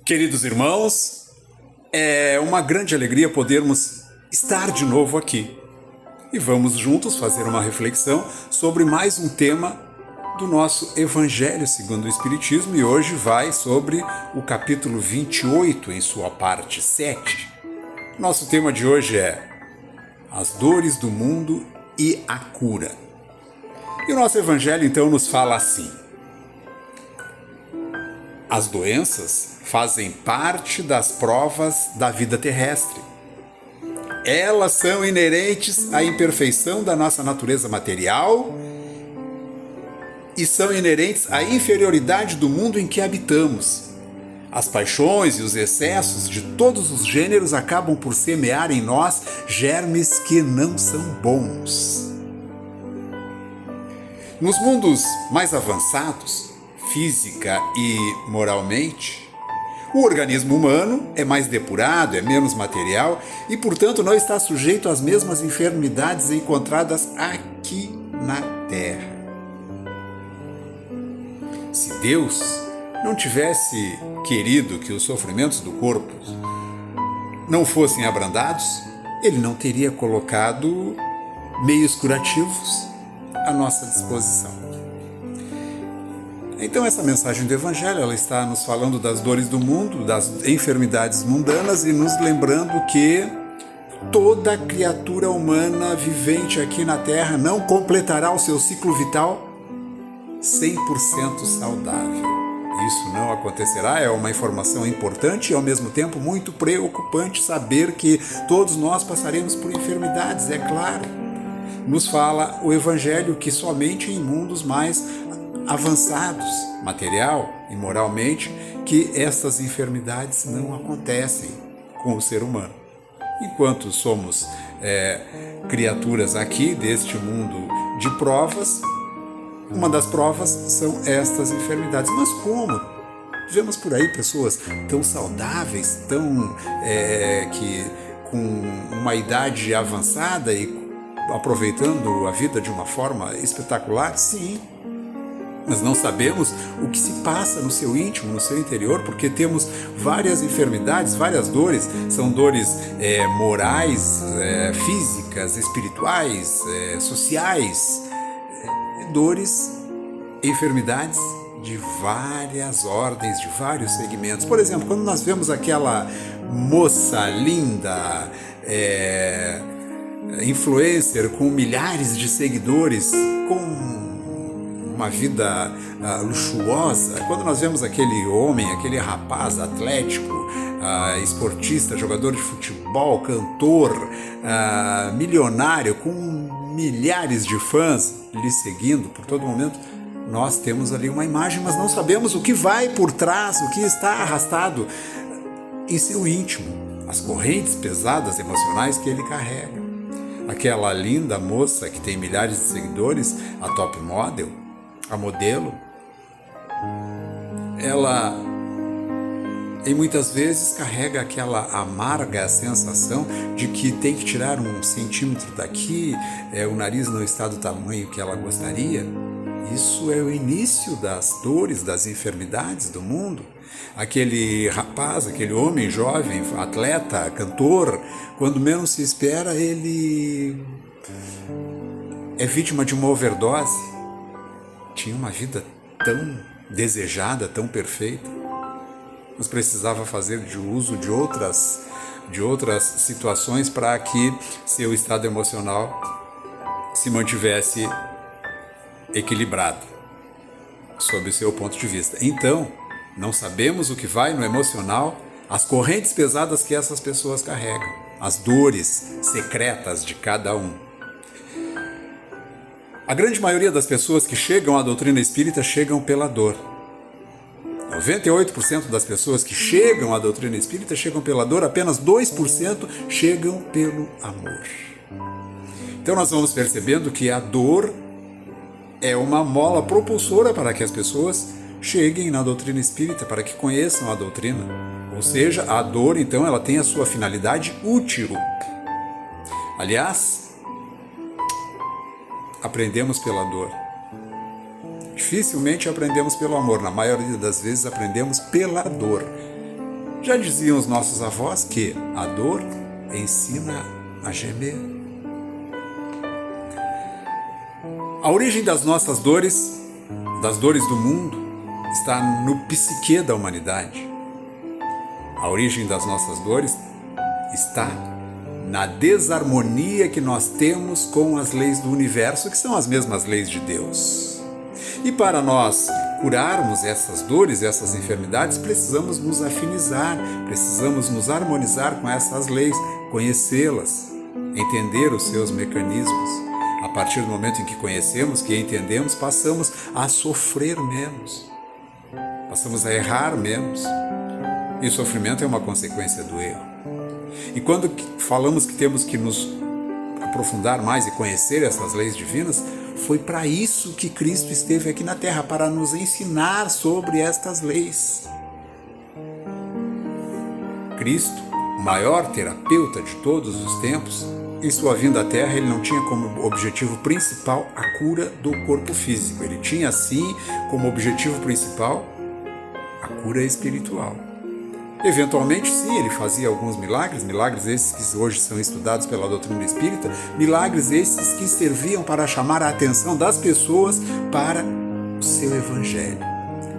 Queridos irmãos, é uma grande alegria podermos estar de novo aqui. E vamos juntos fazer uma reflexão sobre mais um tema do nosso Evangelho segundo o Espiritismo, e hoje vai sobre o capítulo 28, em sua parte 7. Nosso tema de hoje é as dores do mundo e a cura. E o nosso Evangelho então nos fala assim: as doenças fazem parte das provas da vida terrestre. Elas são inerentes à imperfeição da nossa natureza material e são inerentes à inferioridade do mundo em que habitamos. As paixões e os excessos de todos os gêneros acabam por semear em nós germes que não são bons. Nos mundos mais avançados, física e moralmente, o organismo humano é mais depurado, é menos material e, portanto, não está sujeito às mesmas enfermidades encontradas aqui na Terra. Se Deus não tivesse querido que os sofrimentos do corpo não fossem abrandados, Ele não teria colocado meios curativos à nossa disposição. Então essa mensagem do Evangelho, ela está nos falando das dores do mundo, das enfermidades mundanas e nos lembrando que toda criatura humana vivente aqui na Terra não completará o seu ciclo vital 100% saudável. Isso não acontecerá, é uma informação importante e ao mesmo tempo muito preocupante saber que todos nós passaremos por enfermidades, é claro. Nos fala o Evangelho que somente em mundos mais avançados, material e moralmente, que essas enfermidades não acontecem com o ser humano. Enquanto somos criaturas aqui deste mundo de provas, uma das provas são estas enfermidades. Mas como? Vemos por aí pessoas tão saudáveis, com uma idade avançada e aproveitando a vida de uma forma espetacular? Sim. Mas não sabemos o que se passa no seu íntimo, no seu interior, porque temos várias enfermidades, várias dores. São dores morais, físicas, espirituais, sociais. Dores, enfermidades de várias ordens, de vários segmentos. Por exemplo, quando nós vemos aquela moça linda, influencer com milhares de seguidores, com uma vida luxuosa, quando nós vemos aquele homem, aquele rapaz atlético, esportista, jogador de futebol, cantor, milionário, com milhares de fãs lhe seguindo por todo momento, nós temos ali uma imagem, mas não sabemos o que vai por trás, o que está arrastado em seu íntimo, as correntes pesadas emocionais que ele carrega. Aquela linda moça que tem milhares de seguidores, a top model, a modelo, ela e muitas vezes carrega aquela amarga sensação de que tem que tirar 1 centímetro daqui, o nariz não está do tamanho que ela gostaria. Isso é o início das dores, das enfermidades do mundo. Aquele rapaz, aquele homem jovem, atleta, cantor, quando menos se espera, ele é vítima de uma overdose. Tinha uma vida tão desejada, tão perfeita, mas precisava fazer de uso de outras situações para que seu estado emocional se mantivesse equilibrado, sob o seu ponto de vista. Então, não sabemos o que vai no emocional, as correntes pesadas que essas pessoas carregam, as dores secretas de cada um. A grande maioria das pessoas que chegam à doutrina espírita chegam pela dor. 98% das pessoas que chegam à doutrina espírita chegam pela dor, apenas 2% chegam pelo amor. Então nós vamos percebendo que a dor é uma mola propulsora para que as pessoas cheguem na doutrina espírita, para que conheçam a doutrina. Ou seja, a dor, então, ela tem a sua finalidade útil. Aliás, aprendemos pela dor. Dificilmente aprendemos pelo amor, na maioria das vezes aprendemos pela dor. Já diziam os nossos avós que a dor ensina a gemer. A origem das nossas dores, das dores do mundo, está no psique da humanidade. A origem das nossas dores está na desarmonia que nós temos com as leis do universo, que são as mesmas leis de Deus. E para nós curarmos essas dores, essas enfermidades, precisamos nos afinizar, precisamos nos harmonizar com essas leis, conhecê-las, entender os seus mecanismos. A partir do momento em que conhecemos, que entendemos, passamos a sofrer menos, passamos a errar menos. E o sofrimento é uma consequência do erro. E quando falamos que temos que nos aprofundar mais e conhecer essas leis divinas, foi para isso que Cristo esteve aqui na Terra, para nos ensinar sobre estas leis. Cristo, o maior terapeuta de todos os tempos, em sua vinda à Terra, ele não tinha como objetivo principal a cura do corpo físico. Ele tinha, sim, como objetivo principal a cura espiritual. Eventualmente, sim, ele fazia alguns milagres, milagres esses que hoje são estudados pela doutrina espírita, milagres esses que serviam para chamar a atenção das pessoas para o seu evangelho.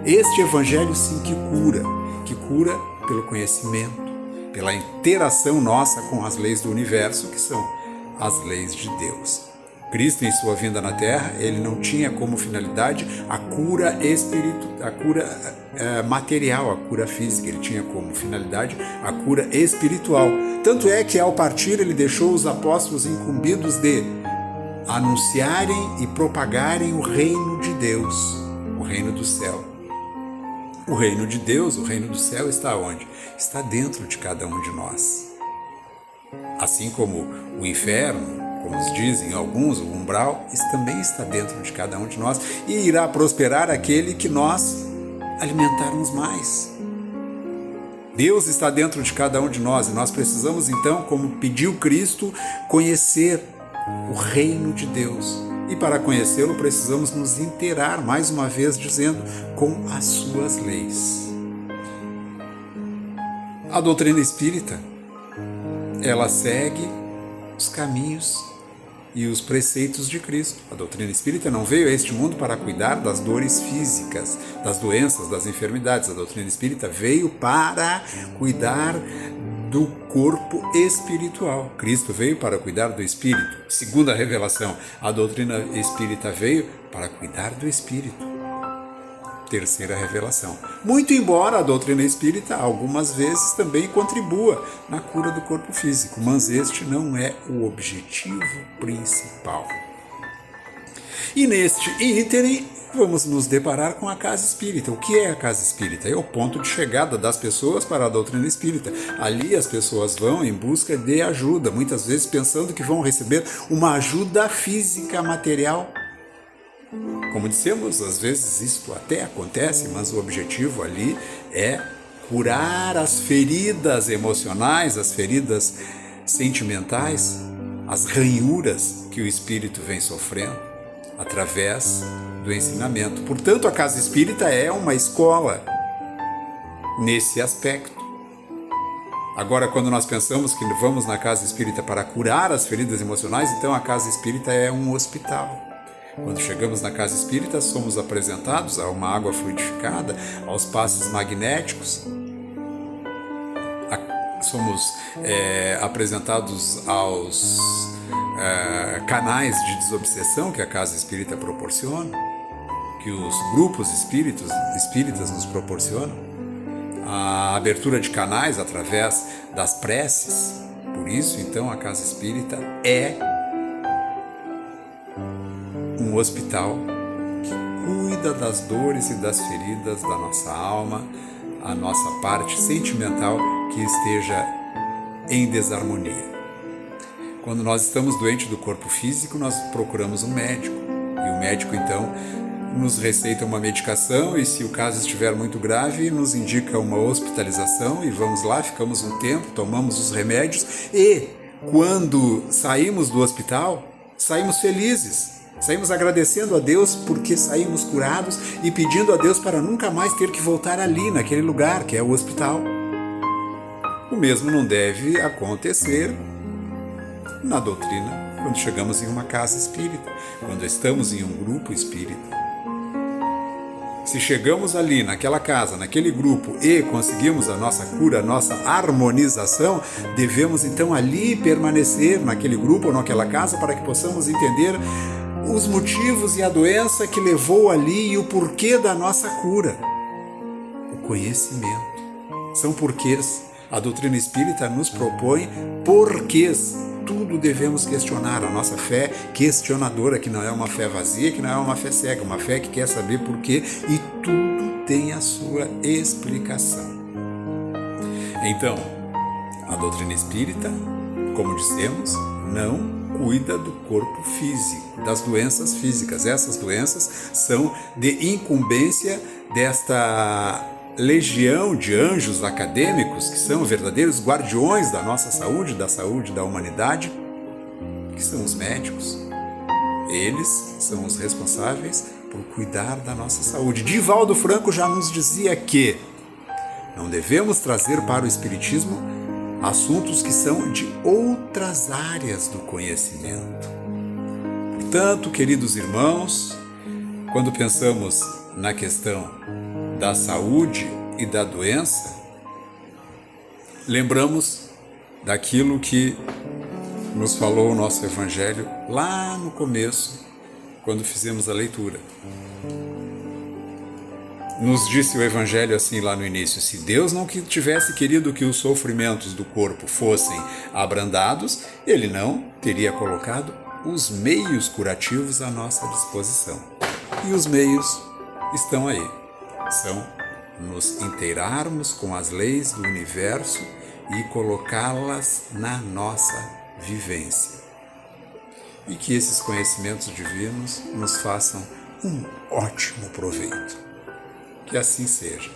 Este evangelho, sim, que cura pelo conhecimento, pela interação nossa com as leis do universo, que são as leis de Deus. Cristo, em sua vinda na Terra, ele não tinha como finalidade a cura material, a cura física. Ele tinha como finalidade a cura espiritual. Tanto é que, ao partir, ele deixou os apóstolos incumbidos de anunciarem e propagarem o reino de Deus, o reino do céu. O reino de Deus, o reino do céu está onde? Está dentro de cada um de nós. Assim como o inferno, como dizem alguns, o umbral, isso também está dentro de cada um de nós e irá prosperar aquele que nós alimentarmos mais. Deus está dentro de cada um de nós e nós precisamos então, como pediu Cristo, conhecer o reino de Deus. E para conhecê-lo precisamos nos inteirar, mais uma vez dizendo, com as suas leis. A doutrina espírita, ela segue os caminhos e os preceitos de Cristo. A doutrina espírita não veio a este mundo para cuidar das dores físicas, das doenças, das enfermidades. A doutrina espírita veio para cuidar do corpo espiritual. Cristo veio para cuidar do espírito. Segunda revelação, a doutrina espírita veio para cuidar do espírito. Terceira revelação. Muito embora a doutrina espírita algumas vezes também contribua na cura do corpo físico, mas este não é o objetivo principal. E neste ínterim, vamos nos deparar com a casa espírita. O que é a casa espírita? É o ponto de chegada das pessoas para a doutrina espírita. Ali as pessoas vão em busca de ajuda, muitas vezes pensando que vão receber uma ajuda física, material. Como dissemos, às vezes isto até acontece, mas o objetivo ali é curar as feridas emocionais, as feridas sentimentais, as ranhuras que o espírito vem sofrendo através do ensinamento. Portanto, a casa espírita é uma escola nesse aspecto. Agora, quando nós pensamos que vamos na casa espírita para curar as feridas emocionais, então a casa espírita é um hospital. Quando chegamos na casa espírita, somos apresentados a uma água fluidificada, aos passes magnéticos, somos apresentados aos canais de desobsessão que a casa espírita proporciona, que os grupos espíritas nos proporcionam, a abertura de canais através das preces. Por isso, então, a casa espírita é um hospital que cuida das dores e das feridas da nossa alma, a nossa parte sentimental que esteja em desarmonia. Quando nós estamos doentes do corpo físico, nós procuramos um médico, e o médico então nos receita uma medicação e, se o caso estiver muito grave, nos indica uma hospitalização e vamos lá, ficamos um tempo, tomamos os remédios e, quando saímos do hospital, saímos felizes. Saímos agradecendo a Deus porque saímos curados e pedindo a Deus para nunca mais ter que voltar ali, naquele lugar que é o hospital. O mesmo não deve acontecer na doutrina quando chegamos em uma casa espírita, quando estamos em um grupo espírita. Se chegamos ali, naquela casa, naquele grupo e conseguimos a nossa cura, a nossa harmonização, devemos então ali permanecer naquele grupo ou naquela casa para que possamos entender os motivos e a doença que levou ali e o porquê da nossa cura. O conhecimento. São porquês. A doutrina espírita nos propõe porquês. Tudo devemos questionar, a nossa fé questionadora, que não é uma fé vazia, que não é uma fé cega, uma fé que quer saber porquê, e tudo tem a sua explicação. Então, a doutrina espírita, como dissemos, não cuida do corpo físico, das doenças físicas. Essas doenças são de incumbência desta legião de anjos acadêmicos, que são verdadeiros guardiões da nossa saúde da humanidade, que são os médicos. Eles são os responsáveis por cuidar da nossa saúde. Divaldo Franco já nos dizia que não devemos trazer para o espiritismo assuntos que são de outras áreas do conhecimento. Portanto, queridos irmãos, quando pensamos na questão da saúde e da doença, lembramos daquilo que nos falou o nosso Evangelho lá no começo, quando fizemos a leitura. Nos disse o Evangelho assim lá no início: se Deus não tivesse querido que os sofrimentos do corpo fossem abrandados, Ele não teria colocado os meios curativos à nossa disposição. E os meios estão aí. São nos inteirarmos com as leis do universo e colocá-las na nossa vivência. E que esses conhecimentos divinos nos façam um ótimo proveito. Que assim seja.